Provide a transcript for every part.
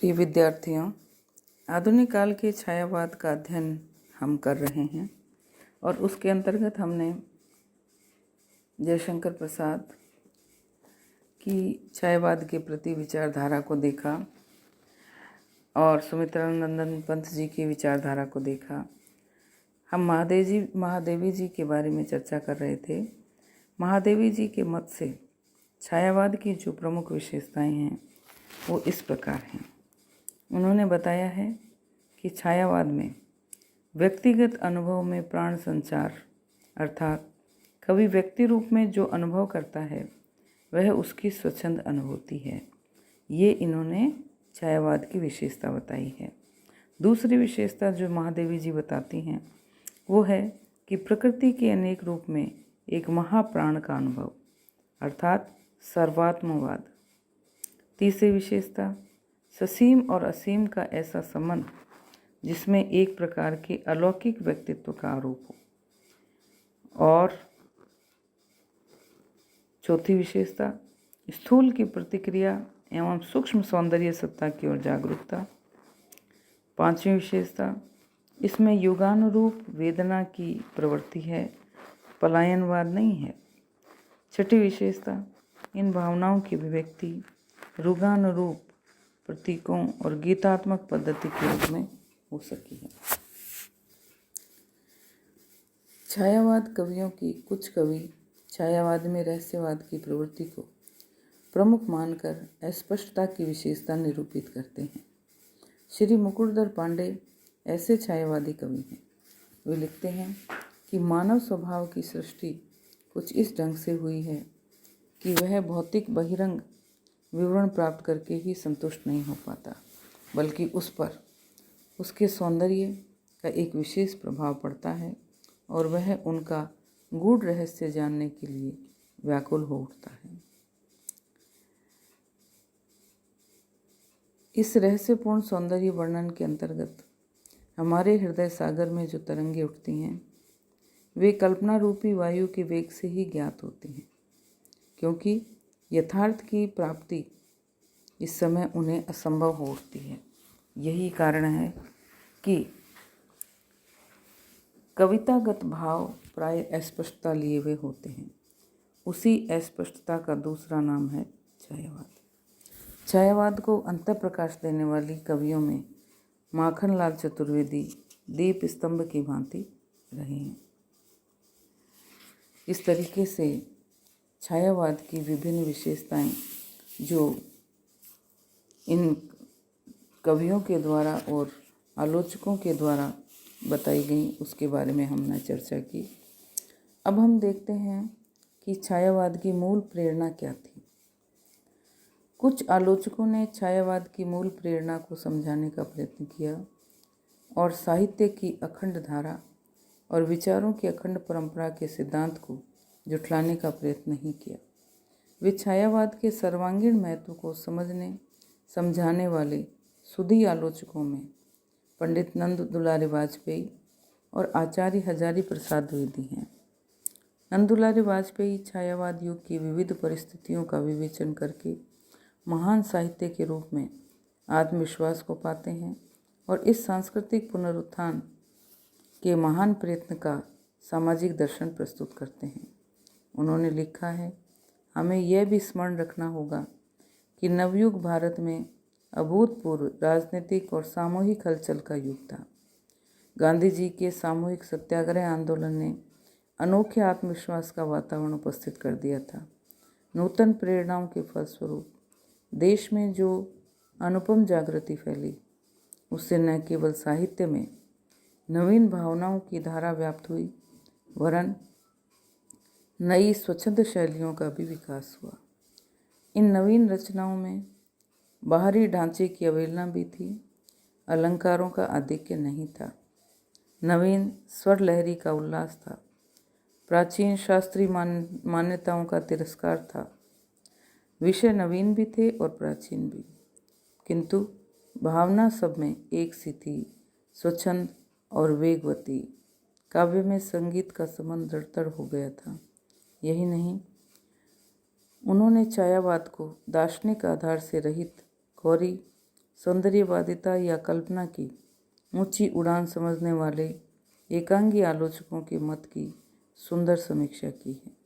प्रिय विद्यार्थियों, आधुनिक काल के छायावाद का अध्ययन हम कर रहे हैं और उसके अंतर्गत हमने जयशंकर प्रसाद की छायावाद के प्रति विचारधारा को देखा और सुमित्रानंदन पंत जी की विचारधारा को देखा। हम महादेवी जी के बारे में चर्चा कर रहे थे। महादेवी जी के मत से छायावाद की जो प्रमुख विशेषताएं हैं वो इस प्रकार हैं। उन्होंने बताया है कि छायावाद में व्यक्तिगत अनुभव में प्राण संचार अर्थात कवि व्यक्ति रूप में जो अनुभव करता है वह उसकी स्वच्छंद अनुभूति है। ये इन्होंने छायावाद की विशेषता बताई है। दूसरी विशेषता जो महादेवी जी बताती हैं वो है कि प्रकृति के अनेक रूप में एक महाप्राण का अनुभव अर्थात सर्वात्मवाद। तीसरी विशेषता ससीम और असीम का ऐसा संबंध जिसमें एक प्रकार के अलौकिक व्यक्तित्व का आरोप हो। और चौथी विशेषता स्थूल की प्रतिक्रिया एवं सूक्ष्म सौंदर्य सत्ता की ओर जागरूकता। पांचवी विशेषता इसमें युगानुरूप वेदना की प्रवृत्ति है, पलायनवाद नहीं है। छठी विशेषता इन भावनाओं की अभिव्यक्ति रुगानुरूप प्रतीकों और गीतात्मक पद्धति के रूप में हो सकी है। छायावाद कवियों की कुछ कवि छायावाद में रहस्यवाद की प्रवृत्ति को प्रमुख मानकर अस्पष्टता की विशेषता निरूपित करते हैं। श्री मुकुटधर पांडे ऐसे छायावादी कवि हैं। वे लिखते हैं कि मानव स्वभाव की सृष्टि कुछ इस ढंग से हुई है कि वह भौतिक बहिरंग विवरण प्राप्त करके ही संतुष्ट नहीं हो पाता, बल्कि उस पर उसके सौंदर्य का एक विशेष प्रभाव पड़ता है और वह उनका गूढ़ रहस्य जानने के लिए व्याकुल हो उठता है। इस रहस्यपूर्ण सौंदर्य वर्णन के अंतर्गत हमारे हृदय सागर में जो तरंगे उठती हैं वे कल्पना रूपी वायु के वेग से ही ज्ञात होती हैं, क्योंकि यथार्थ की प्राप्ति इस समय उन्हें असंभव हो उठती है। यही कारण है कि कवितागत भाव प्राय अस्पष्टता लिए हुए होते हैं। उसी अस्पष्टता का दूसरा नाम है छायावाद। छायावाद को अंतःप्रकाश देने वाली कवियों में माखनलाल चतुर्वेदी दीप स्तंभ की भांति रहे हैं। इस तरीके से छायावाद की विभिन्न विशेषताएं जो इन कवियों के द्वारा और आलोचकों के द्वारा बताई गई उसके बारे में हमने चर्चा की। अब हम देखते हैं कि छायावाद की मूल प्रेरणा क्या थी। कुछ आलोचकों ने छायावाद की मूल प्रेरणा को समझाने का प्रयत्न किया और साहित्य की अखंड धारा और विचारों की अखंड परंपरा के सिद्धांत को जुटलाने का प्रयत्न नहीं किया। वे छायावाद के सर्वांगीण महत्व को समझाने वाले सुधी आलोचकों में पंडित नंद दुलारे वाजपेयी और आचार्य हजारी प्रसाद द्विवेदी हैं। नंद दुलारे वाजपेयी छायावाद युग की विविध परिस्थितियों का विवेचन करके महान साहित्य के रूप में आत्मविश्वास को पाते हैं और इस सांस्कृतिक पुनरुत्थान के महान प्रयत्न का सामाजिक दर्शन प्रस्तुत करते हैं। उन्होंने लिखा है, हमें यह भी स्मरण रखना होगा कि नवयुग भारत में अभूतपूर्व राजनीतिक और सामूहिक हलचल का युग था। गांधी जी के सामूहिक सत्याग्रह आंदोलन ने अनोखे आत्मविश्वास का वातावरण उपस्थित कर दिया था। नूतन प्रेरणाओं के फलस्वरूप देश में जो अनुपम जागृति फैली उससे न केवल साहित्य में नवीन भावनाओं की धारा व्याप्त हुई वरन नई स्वच्छंद शैलियों का भी विकास हुआ। इन नवीन रचनाओं में बाहरी ढांचे की अवहेलना भी थी, अलंकारों का आधिक्य नहीं था। नवीन स्वर लहरी का उल्लास था, प्राचीन शास्त्रीय मान्यताओं का तिरस्कार था। विषय नवीन भी थे और प्राचीन भी, किंतु भावना सब में एक सी थी, स्वच्छंद और वेगवती। काव्य में संगीत का संबंध दृढ़तर हो गया था। यही नहीं, उन्होंने छायावाद को दार्शनिक आधार से रहित गौरी सौंदर्यवादिता या कल्पना की ऊंची उड़ान समझने वाले एकांगी आलोचकों के मत की सुंदर समीक्षा की है।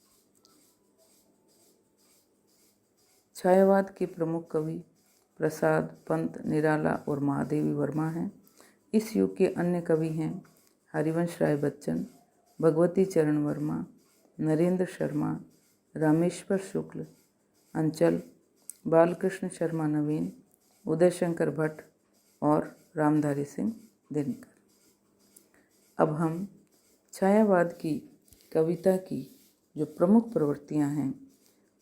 छायावाद के प्रमुख कवि प्रसाद, पंत, निराला और महादेवी वर्मा हैं। इस युग के अन्य कवि हैं हरिवंश राय बच्चन, भगवती चरण वर्मा, नरेंद्र शर्मा, रामेश्वर शुक्ल, अंचल, बालकृष्ण शर्मा नवीन, उदय शंकर भट्ट और रामधारी सिंह दिनकर। अब हम छायावाद की कविता की जो प्रमुख प्रवृत्तियां हैं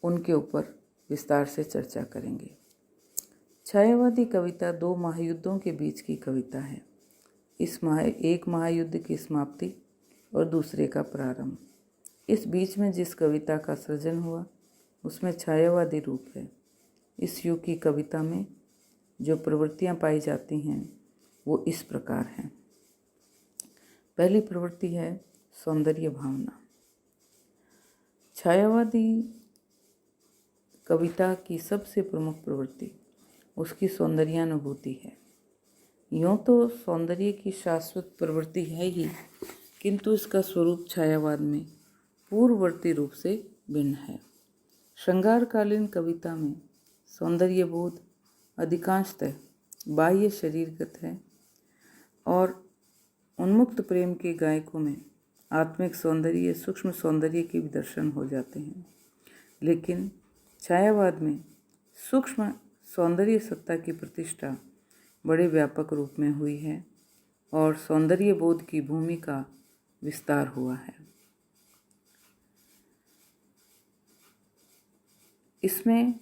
उनके ऊपर विस्तार से चर्चा करेंगे। छायावादी कविता दो महायुद्धों के बीच की कविता है। एक महायुद्ध की समाप्ति और दूसरे का प्रारंभ। इस बीच में जिस कविता का सृजन हुआ उसमें छायावादी रूप है। इस युग की कविता में जो प्रवृत्तियां पाई जाती हैं वो इस प्रकार हैं। पहली प्रवृत्ति है सौंदर्य भावना। छायावादी कविता की सबसे प्रमुख प्रवृत्ति उसकी सौंदर्यानुभूति है। यूँ तो सौंदर्य की शाश्वत प्रवृत्ति है ही, किंतु इसका स्वरूप छायावाद में पूर्ववर्ती रूप से भिन्न है। श्रृंगारकालीन कविता में सौंदर्यबोध अधिकांशतः बाह्य शरीरगत है और उन्मुक्त प्रेम के गायकों में आत्मिक सौंदर्य, सूक्ष्म सौंदर्य के भी दर्शन हो जाते हैं। लेकिन छायावाद में सूक्ष्म सौंदर्य सत्ता की प्रतिष्ठा बड़े व्यापक रूप में हुई है और सौंदर्य बोध की भूमि का विस्तार हुआ है। इसमें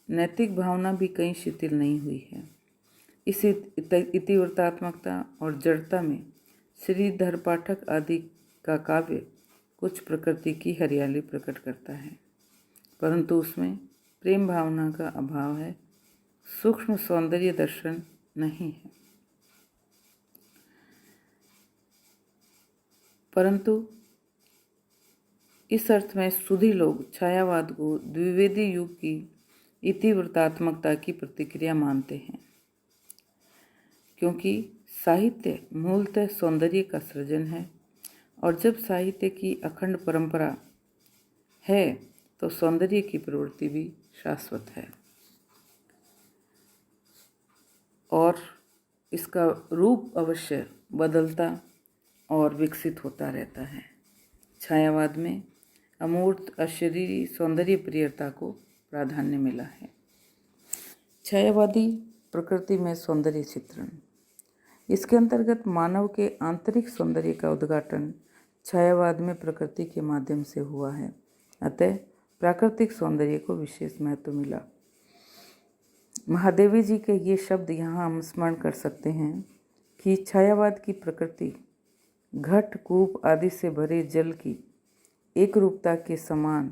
नैतिक भावना भी कहीं शिथिल नहीं हुई है। इस इतिवृत्तात्मकता और जड़ता में श्रीधर पाठक आदि का काव्य कुछ प्रकृति की हरियाली प्रकट करता है, परंतु उसमें प्रेम भावना का अभाव है, सूक्ष्म सौंदर्य दर्शन नहीं है। परंतु इस अर्थ में सुधी लोग छायावाद को द्विवेदी युग की इतिवृत्तात्मकता की प्रतिक्रिया मानते हैं, क्योंकि साहित्य मूलतः सौंदर्य का सृजन है और जब साहित्य की अखंड परंपरा है तो सौंदर्य की प्रवृत्ति भी शाश्वत है और इसका रूप अवश्य बदलता और विकसित होता रहता है। छायावाद में अमूर्त अशरीरी सौंदर्य प्रियता को प्राधान्य मिला है। छायावादी प्रकृति में सौंदर्य चित्रण, इसके अंतर्गत मानव के आंतरिक सौंदर्य का उद्घाटन छायावाद में प्रकृति के माध्यम से हुआ है। अतः प्राकृतिक सौंदर्य को विशेष महत्व मिला। महादेवी जी के ये शब्द यहाँ हम स्मरण कर सकते हैं कि छायावाद की प्रकृति घट, कूप आदि से भरे जल की एक रूपता के समान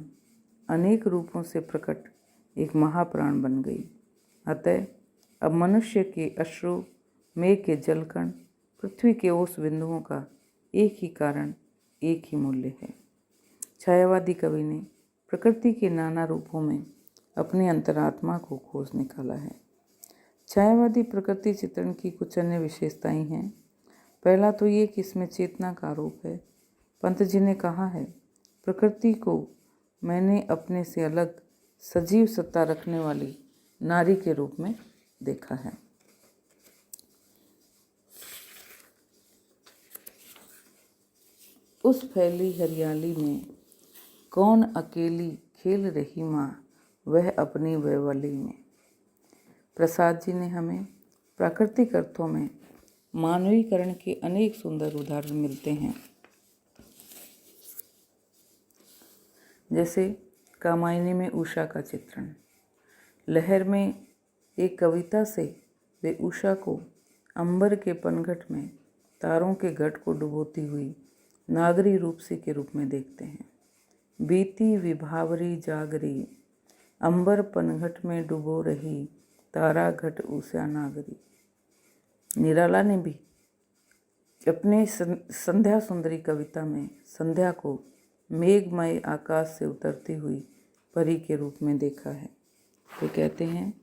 अनेक रूपों से प्रकट एक महाप्राण बन गई। अतः अब मनुष्य के अश्रु, मेघ के जलकण, पृथ्वी के ओस बिंदुओं का एक ही कारण, एक ही मूल्य है। छायावादी कवि ने प्रकृति के नाना रूपों में अपनी अंतरात्मा को खोज निकाला है। छायावादी प्रकृति चित्रण की कुछ अन्य विशेषताएं हैं। पहला तो ये कि इसमें चेतना का आरोप है। पंत जी ने कहा है, प्रकृति को मैंने अपने से अलग सजीव सत्ता रखने वाली नारी के रूप में देखा है। उस फैली हरियाली में कौन अकेली खेल रही माँ, वह अपनी वैवली में। प्रसाद जी ने हमें प्राकृतिक अर्थों में मानवीकरण के अनेक सुंदर उदाहरण मिलते हैं। जैसे कामायनी में उषा का चित्रण, लहर में एक कविता से वे उषा को अंबर के पनघट में तारों के घट को डुबोती हुई नागरी रूपसी के रूप में देखते हैं। बीती विभावरी जागरी, अंबर पनघट में डुबो रही, तारा घट उषा नागरी। निराला ने भी अपने संध्या सुंदरी कविता में संध्या को मेघमय आकाश से उतरती हुई परी के रूप में देखा है। तो कहते हैं,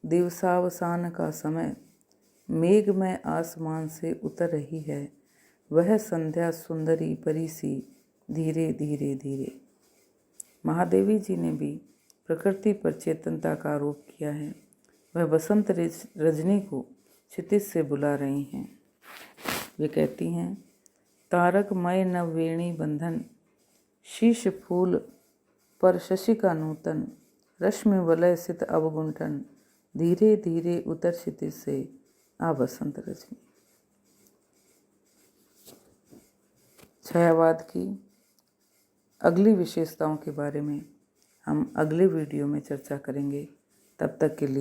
दिवसावसान का समय, मेघ में आसमान से उतर रही है, वह संध्या सुंदरी परी सी धीरे धीरे धीरे। महादेवी जी ने भी प्रकृति पर चेतनता का आरोप किया है। वह बसंत रजनी को क्षितिज से बुला रही हैं। वे कहती हैं, तारकमय नव वेणी बंधन, शीश फूल पर शशि का नूतन, रश्मि वलय सित अवगुंठन, धीरे धीरे उतर क्षितिज से आ बसंत रजनी। छायावाद की अगली विशेषताओं के बारे में हम अगले वीडियो में चर्चा करेंगे। तब तक के लिए